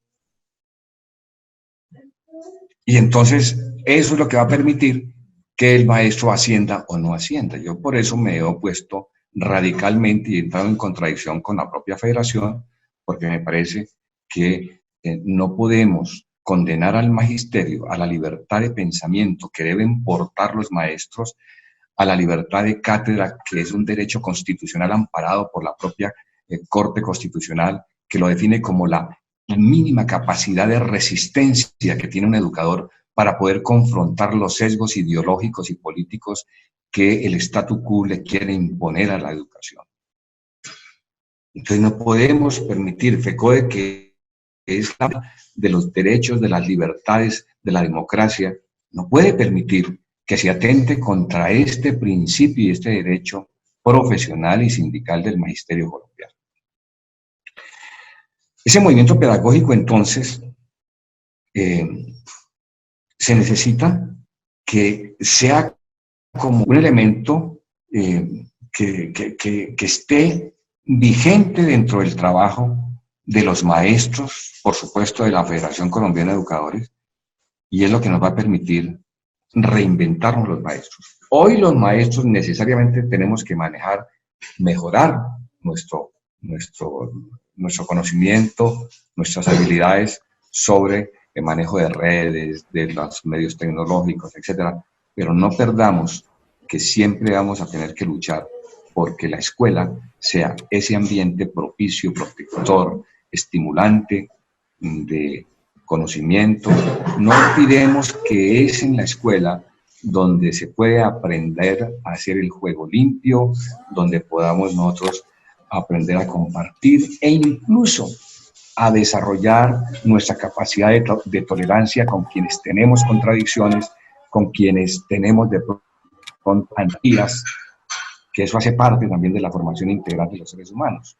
Speaker 3: Y entonces eso es lo que va a permitir que el maestro ascienda o no ascienda. Yo por eso me he opuesto radicalmente y he entrado en contradicción con la propia federación, porque me parece que no podemos condenar al magisterio a la libertad de pensamiento que deben portar los maestros, a la libertad de cátedra, que es un derecho constitucional amparado por la propia Corte Constitucional, que lo define como la mínima capacidad de resistencia que tiene un educador para poder confrontar los sesgos ideológicos y políticos que el statu quo le quiere imponer a la educación. Entonces no podemos permitir, FECODE, que es la de los derechos, de las libertades, de la democracia, no puede permitir que se atente contra este principio y este derecho profesional y sindical del magisterio colombiano. Ese movimiento pedagógico, entonces, se necesita que sea como un elemento que esté vigente dentro del trabajo de los maestros, por supuesto, de la Federación Colombiana de Educadores, y es lo que nos va a permitir reinventarnos los maestros. Hoy los maestros necesariamente tenemos que mejorar nuestro conocimiento, nuestras habilidades sobre el manejo de redes, de los medios tecnológicos, etcétera, pero no perdamos que siempre vamos a tener que luchar porque la escuela sea ese ambiente propicio, protector, estimulante de conocimiento. No olvidemos que es en la escuela donde se puede aprender a hacer el juego limpio, donde podamos nosotros aprender a compartir e incluso a desarrollar nuestra capacidad de tolerancia con quienes tenemos contradicciones, con quienes tenemos de pronto antipas, que eso hace parte también de la formación integral de los seres humanos.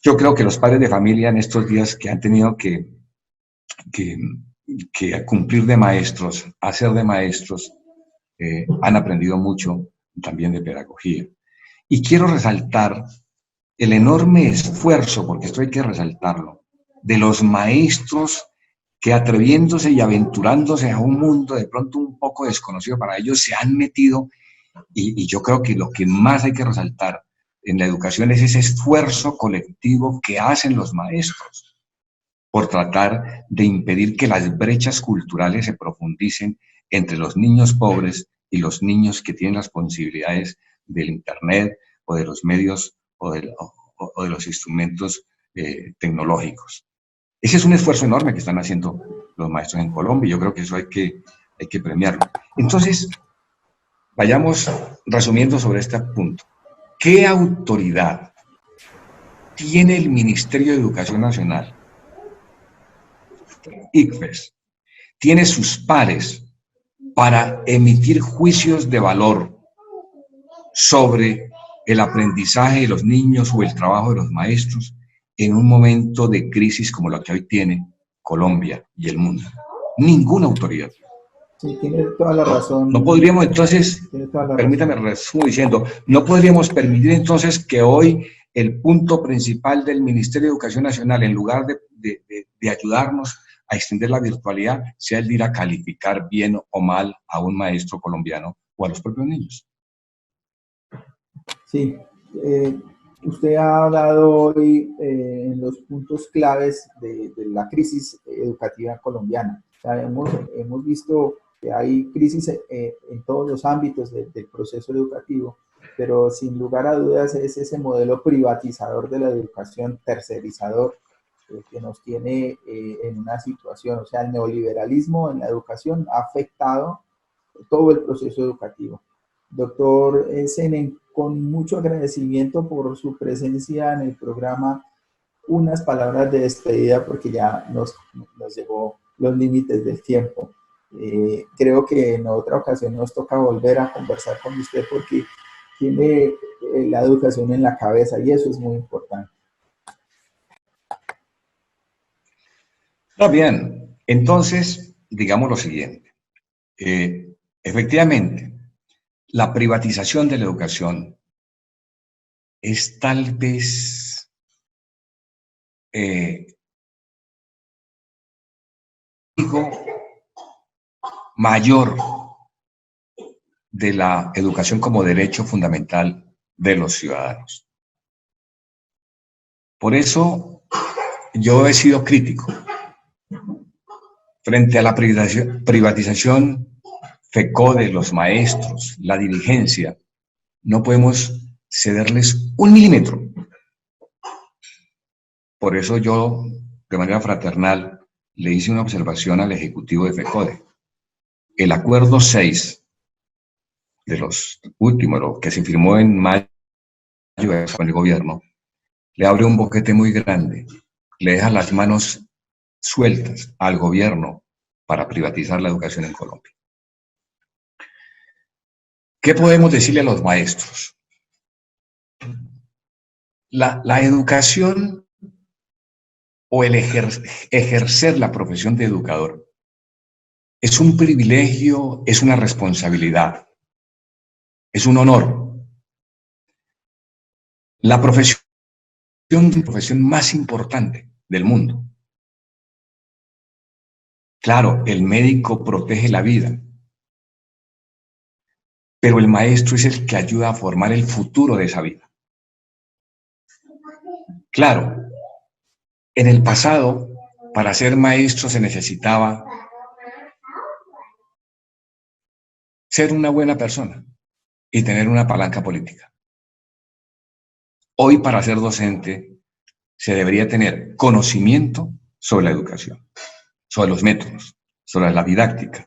Speaker 3: Yo creo que los padres de familia en estos días que han tenido que cumplir de maestros, hacer de maestros, han aprendido mucho también de pedagogía. Y quiero resaltar el enorme esfuerzo, porque esto hay que resaltarlo, de los maestros que atreviéndose y aventurándose a un mundo de pronto un poco desconocido para ellos, se han metido, y yo creo que lo que más hay que resaltar en la educación es ese esfuerzo colectivo que hacen los maestros por tratar de impedir que las brechas culturales se profundicen entre los niños pobres y los niños que tienen las posibilidades del Internet o de los medios o de los instrumentos tecnológicos. Ese es un esfuerzo enorme que están haciendo los maestros en Colombia y yo creo que eso hay que premiarlo. Entonces, vayamos resumiendo sobre este punto. ¿Qué autoridad tiene el Ministerio de Educación Nacional, ICFES, tiene sus pares para emitir juicios de valor sobre el aprendizaje de los niños o el trabajo de los maestros en un momento de crisis como la que hoy tiene Colombia y el mundo? Ninguna autoridad.
Speaker 1: Sí, tiene toda la razón.
Speaker 3: No podríamos entonces, permítame resumo diciendo, no podríamos permitir entonces que hoy el punto principal del Ministerio de Educación Nacional, en lugar de ayudarnos a extender la virtualidad, sea el de ir a calificar bien o mal a un maestro colombiano o a los propios niños.
Speaker 1: Sí, usted ha hablado hoy en los puntos claves de la crisis educativa colombiana. O sea, hemos visto que hay crisis en todos los ámbitos del proceso educativo, pero sin lugar a dudas es ese modelo privatizador de la educación, tercerizador, que nos tiene en una situación. O sea, el neoliberalismo en la educación ha afectado todo el proceso educativo. Doctor Senen, con mucho agradecimiento por su presencia en el programa, unas palabras de despedida porque ya nos llegó los límites del tiempo. Creo que en otra ocasión nos toca volver a conversar con usted porque tiene la educación en la cabeza y eso es muy importante.
Speaker 3: Está bien. Entonces, digamos lo siguiente. Efectivamente, la privatización de la educación es tal vez mayor de la educación como derecho fundamental de los ciudadanos. Por eso yo he sido crítico frente a la privatización FECODE, los maestros, la dirigencia. No podemos cederles un milímetro. Por eso yo, de manera fraternal, le hice una observación al ejecutivo de FECODE. El acuerdo 6 de los últimos, lo que se firmó en mayo con el gobierno, le abre un boquete muy grande, le deja las manos sueltas al gobierno para privatizar la educación en Colombia. ¿Qué podemos decirle a los maestros? La educación o el ejercer la profesión de educador es un privilegio, es una responsabilidad, es un honor. La profesión es la profesión más importante del mundo. Claro, el médico protege la vida, pero el maestro es el que ayuda a formar el futuro de esa vida. Claro, en el pasado, para ser maestro se necesitaba ser una buena persona y tener una palanca política. Hoy, para ser docente, se debería tener conocimiento sobre la educación, sobre los métodos, sobre la didáctica.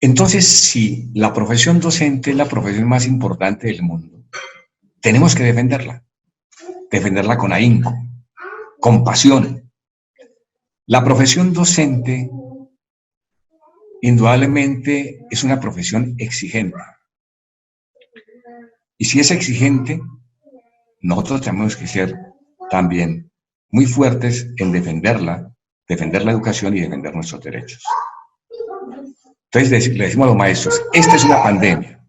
Speaker 3: Entonces, si la profesión docente es la profesión más importante del mundo, tenemos que defenderla con ahínco, con pasión. La profesión docente, indudablemente, es una profesión exigente. Y si es exigente, nosotros tenemos que ser también muy fuertes en defenderla, defender la educación y defender nuestros derechos. Entonces le decimos a los maestros, esta es una pandemia.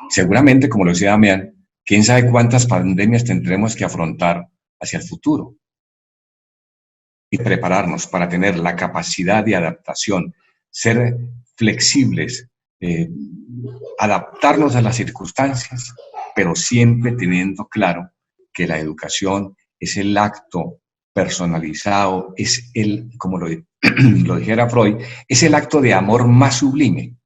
Speaker 3: Seguramente, como lo decía Damián, quién sabe cuántas pandemias tendremos que afrontar hacia el futuro. Y prepararnos para tener la capacidad de adaptación, ser flexibles, adaptarnos a las circunstancias, pero siempre teniendo claro que la educación es el acto personalizado, es el, como lo dijera Freud, es el acto de amor más sublime,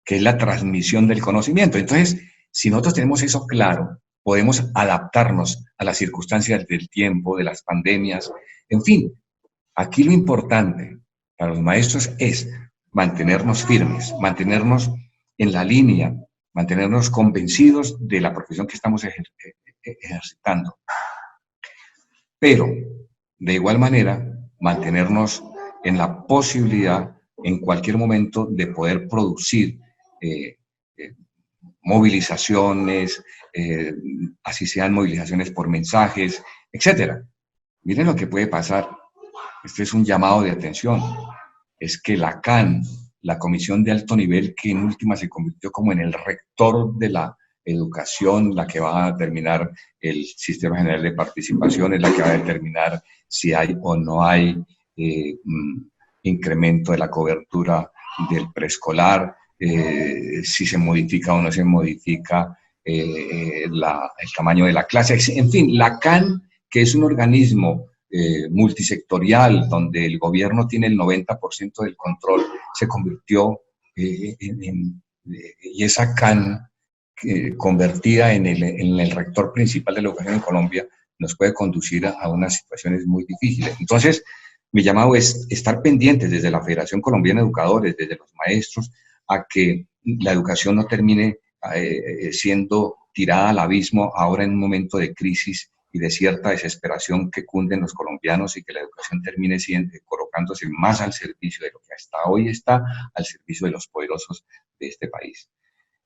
Speaker 3: que es la transmisión del conocimiento. Entonces, si nosotros tenemos eso claro, podemos adaptarnos a las circunstancias del tiempo, de las pandemias, en fin. Aquí lo importante para los maestros es mantenernos firmes, mantenernos en la línea, mantenernos convencidos de la profesión que estamos ejercitando. Pero, de igual manera, mantenernos en la posibilidad, en cualquier momento, de poder producir movilizaciones, así sean movilizaciones por mensajes, etc. Miren lo que puede pasar. Este es un llamado de atención. Es que la CAN, la Comisión de Alto Nivel, que en última se convirtió como en el rector de la educación, la que va a determinar el Sistema General de Participación, es la que va a determinar si hay o no hay incremento de la cobertura del preescolar, si se modifica o no se modifica el tamaño de la clase. En fin, la CAN, que es un organismo multisectorial, donde el gobierno tiene el 90% del control, se convirtió y esa CAN convertida en el rector principal de la educación en Colombia nos puede conducir a unas situaciones muy difíciles. Entonces, mi llamado es estar pendientes desde la Federación Colombiana de Educadores, desde los maestros, a que la educación no termine siendo tirada al abismo ahora en un momento de crisis y de cierta desesperación que cunden los colombianos, y que la educación termine colocándose más al servicio de lo que hasta hoy está, al servicio de los poderosos de este país.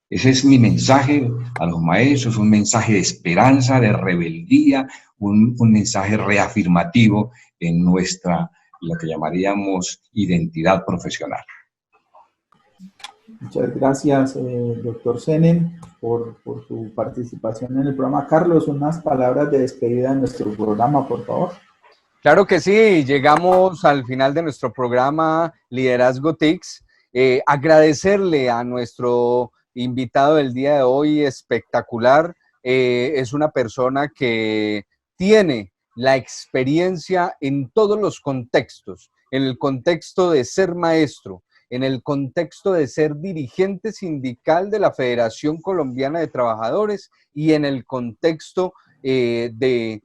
Speaker 3: Ese es mi mensaje a los maestros, un mensaje de esperanza, de rebeldía, un mensaje reafirmativo en nuestra, lo que llamaríamos, identidad profesional.
Speaker 1: Muchas gracias, doctor Senen, por su participación en el programa. Carlos, unas palabras de despedida de nuestro programa, por favor.
Speaker 2: Claro que sí, llegamos al final de nuestro programa Liderazgo TICS. Agradecerle a nuestro invitado del día de hoy, espectacular. Es una persona que tiene la experiencia en todos los contextos, en el contexto de ser maestro, en el contexto de ser dirigente sindical de la Federación Colombiana de Trabajadores y en el contexto del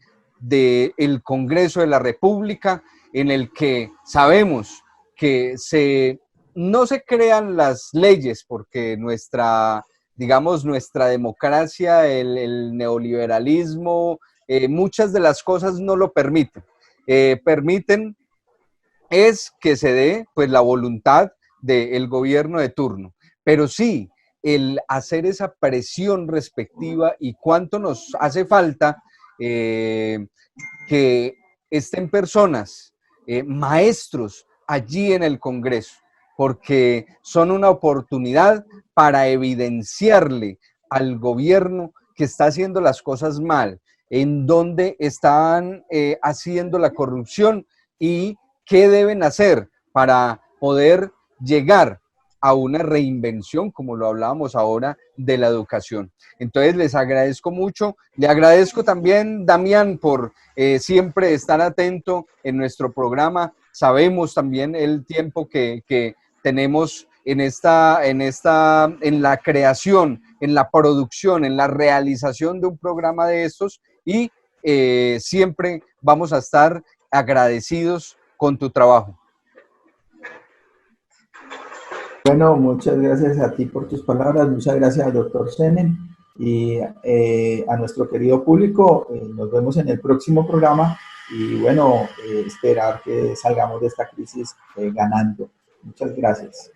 Speaker 2: Congreso de la República, en el que sabemos que no se crean las leyes porque digamos, nuestra democracia, el neoliberalismo, muchas de las cosas no lo permiten. Permiten es que se dé pues la voluntad del gobierno de turno, pero sí el hacer esa presión respectiva y cuánto nos hace falta que estén personas, maestros allí en el Congreso, porque son una oportunidad para evidenciarle al gobierno que está haciendo las cosas mal, en dónde están haciendo la corrupción y qué deben hacer para poder llegar a una reinvención, como lo hablábamos ahora, de la educación. Entonces les agradezco mucho. Le agradezco también, Damián, por siempre estar atento en nuestro programa. Sabemos también el tiempo que tenemos en la creación, en la producción, en la realización de un programa de estos, y siempre vamos a estar agradecidos con tu trabajo.
Speaker 1: Bueno, muchas gracias a ti por tus palabras, muchas gracias al doctor Senen y a nuestro querido público. Nos vemos en el próximo programa y bueno, esperar que salgamos de esta crisis ganando. Muchas gracias.